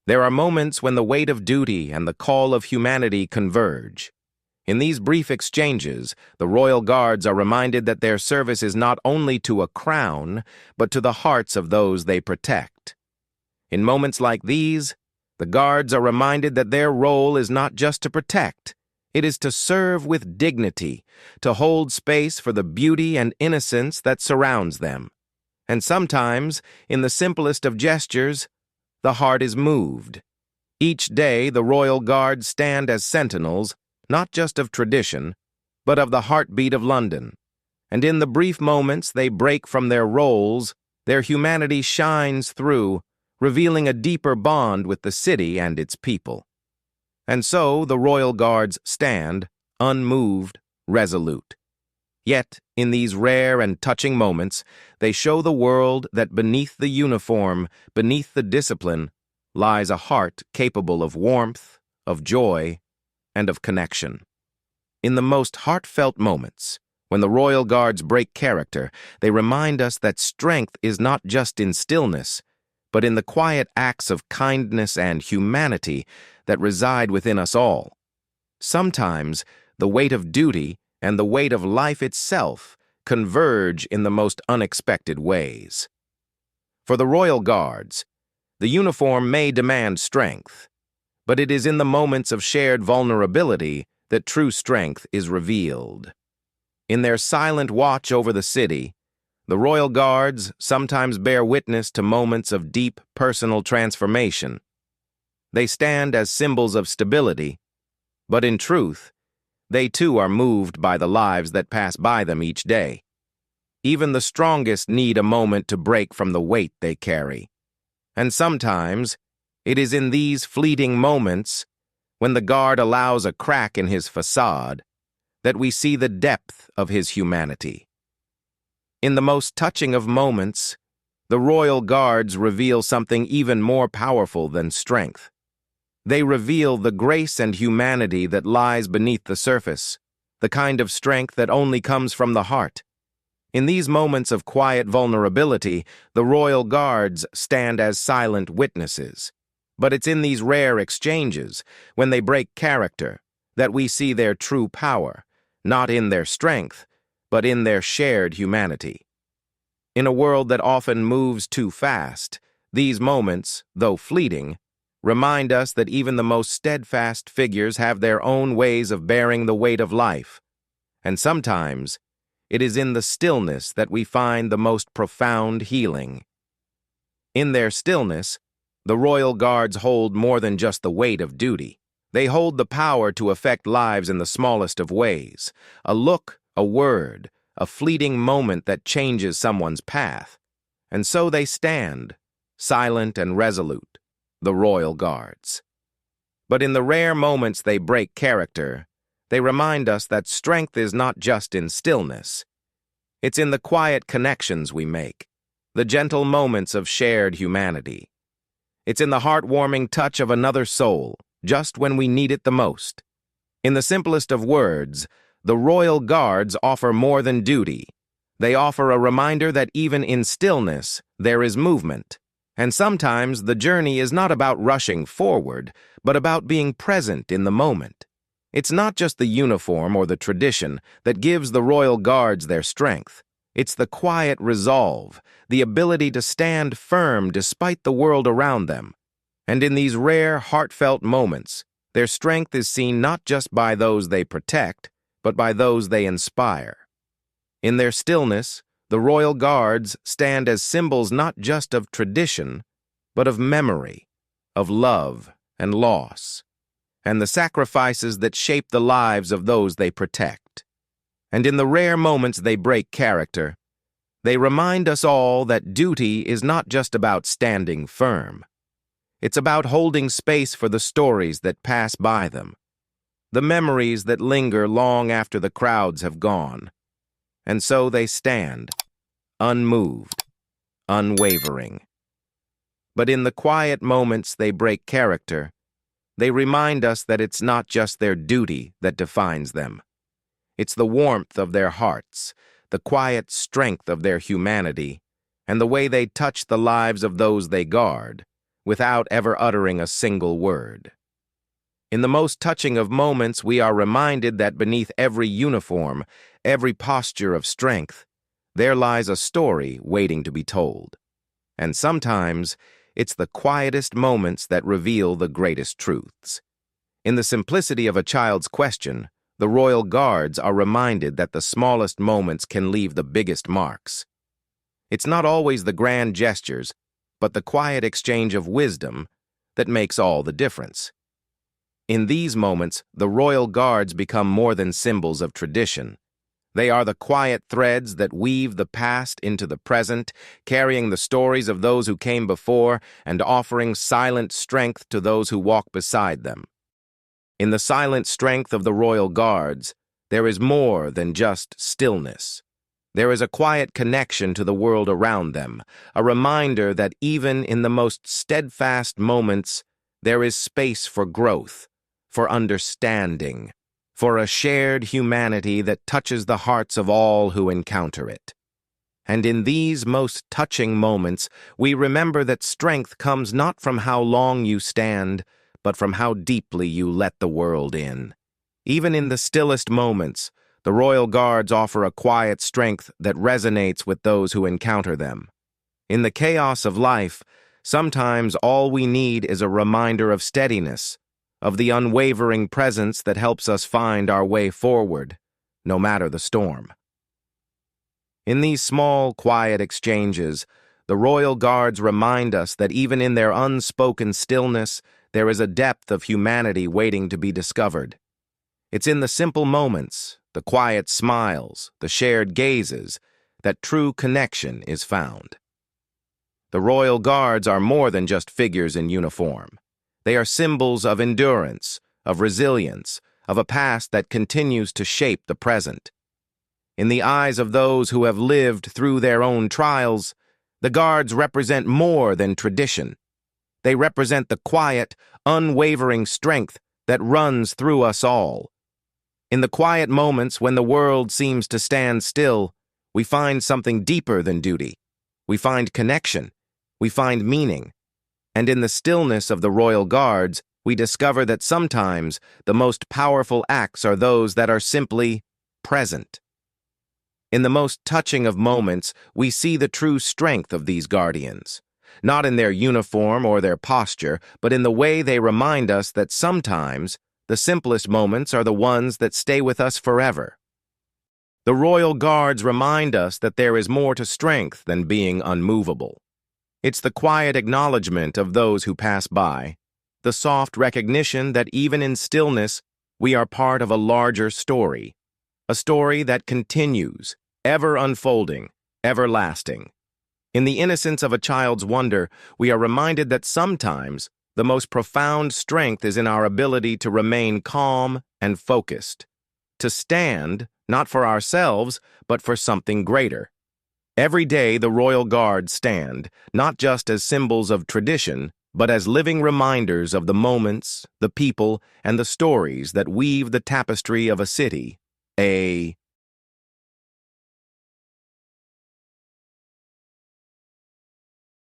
There are moments when the weight of duty and the call of humanity converge. In these brief exchanges, the royal guards are reminded that their service is not only to a crown, but to the hearts of those they protect. In moments like these, the guards are reminded that their role is not just to protect, it is to serve with dignity, to hold space for the beauty and innocence that surrounds them. And sometimes, in the simplest of gestures, the heart is moved. Each day, the royal guards stand as sentinels, not just of tradition, but of the heartbeat of London. And in the brief moments they break from their roles, their humanity shines through, revealing a deeper bond with the city and its people. And so the royal guards stand, unmoved, resolute. Yet, in these rare and touching moments, they show the world that beneath the uniform, beneath the discipline, lies a heart capable of warmth, of joy, and of connection. In the most heartfelt moments, when the royal guards break character, they remind us that strength is not just in stillness, but in the quiet acts of kindness and humanity that reside within us all. Sometimes, the weight of duty and the weight of life itself converge in the most unexpected ways. For the royal guards, the uniform may demand strength, but it is in the moments of shared vulnerability that true strength is revealed. In their silent watch over the city, the royal guards sometimes bear witness to moments of deep personal transformation. They stand as symbols of stability, but in truth, they too are moved by the lives that pass by them each day. Even the strongest need a moment to break from the weight they carry. And sometimes, it is in these fleeting moments, when the guard allows a crack in his facade, that we see the depth of his humanity. In the most touching of moments, the royal guards reveal something even more powerful than strength. They reveal the grace and humanity that lies beneath the surface, the kind of strength that only comes from the heart. In these moments of quiet vulnerability, the royal guards stand as silent witnesses. But it's in these rare exchanges, when they break character, that we see their true power, not in their strength, but in their shared humanity. In a world that often moves too fast, these moments, though fleeting, remind us that even the most steadfast figures have their own ways of bearing the weight of life. And sometimes, it is in the stillness that we find the most profound healing. In their stillness, the royal guards hold more than just the weight of duty. They hold the power to affect lives in the smallest of ways. A look, a word, a fleeting moment that changes someone's path. And so they stand, silent and resolute, the royal guards. But in the rare moments they break character, they remind us that strength is not just in stillness. It's in the quiet connections we make, the gentle moments of shared humanity. It's in the heartwarming touch of another soul, just when we need it the most. In the simplest of words, the royal guards offer more than duty. They offer a reminder that even in stillness, there is movement. And sometimes the journey is not about rushing forward, but about being present in the moment. It's not just the uniform or the tradition that gives the royal guards their strength. It's the quiet resolve, the ability to stand firm despite the world around them. And in these rare, heartfelt moments, their strength is seen not just by those they protect, but by those they inspire. In their stillness, the royal guards stand as symbols not just of tradition, but of memory, of love and loss, and the sacrifices that shape the lives of those they protect. And in the rare moments they break character, they remind us all that duty is not just about standing firm. It's about holding space for the stories that pass by them, the memories that linger long after the crowds have gone. And so they stand, unmoved, unwavering. But in the quiet moments they break character, they remind us that it's not just their duty that defines them. It's the warmth of their hearts, the quiet strength of their humanity, and the way they touch the lives of those they guard, without ever uttering a single word. In the most touching of moments, we are reminded that beneath every uniform, every posture of strength, there lies a story waiting to be told. And sometimes, it's the quietest moments that reveal the greatest truths. In the simplicity of a child's question, the royal guards are reminded that the smallest moments can leave the biggest marks. It's not always the grand gestures, but the quiet exchange of wisdom that makes all the difference. In these moments, the royal guards become more than symbols of tradition. They are the quiet threads that weave the past into the present, carrying the stories of those who came before and offering silent strength to those who walk beside them. In the silent strength of the royal guards, there is more than just stillness. There is a quiet connection to the world around them, a reminder that even in the most steadfast moments, there is space for growth, for understanding, for a shared humanity that touches the hearts of all who encounter it. And in these most touching moments, we remember that strength comes not from how long you stand, but from how deeply you let the world in. Even in the stillest moments, the royal guards offer a quiet strength that resonates with those who encounter them. In the chaos of life, sometimes all we need is a reminder of steadiness, of the unwavering presence that helps us find our way forward, no matter the storm. In these small, quiet exchanges, the royal guards remind us that even in their unspoken stillness, there is a depth of humanity waiting to be discovered. It's in the simple moments, the quiet smiles, the shared gazes, that true connection is found. The royal guards are more than just figures in uniform. They are symbols of endurance, of resilience, of a past that continues to shape the present. In the eyes of those who have lived through their own trials, the guards represent more than tradition. They represent the quiet, unwavering strength that runs through us all. In the quiet moments when the world seems to stand still, we find something deeper than duty. We find connection. We find meaning. And in the stillness of the royal guards, we discover that sometimes the most powerful acts are those that are simply present. In the most touching of moments, we see the true strength of these guardians, not in their uniform or their posture, but in the way they remind us that sometimes the simplest moments are the ones that stay with us forever. The royal guards remind us that there is more to strength than being unmovable. It's the quiet acknowledgement of those who pass by, the soft recognition that even in stillness, we are part of a larger story, a story that continues, ever unfolding, everlasting. In the innocence of a child's wonder, we are reminded that sometimes the most profound strength is in our ability to remain calm and focused, to stand, not for ourselves, but for something greater. Every day, the royal guards stand, not just as symbols of tradition, but as living reminders of the moments, the people, and the stories that weave the tapestry of a city, a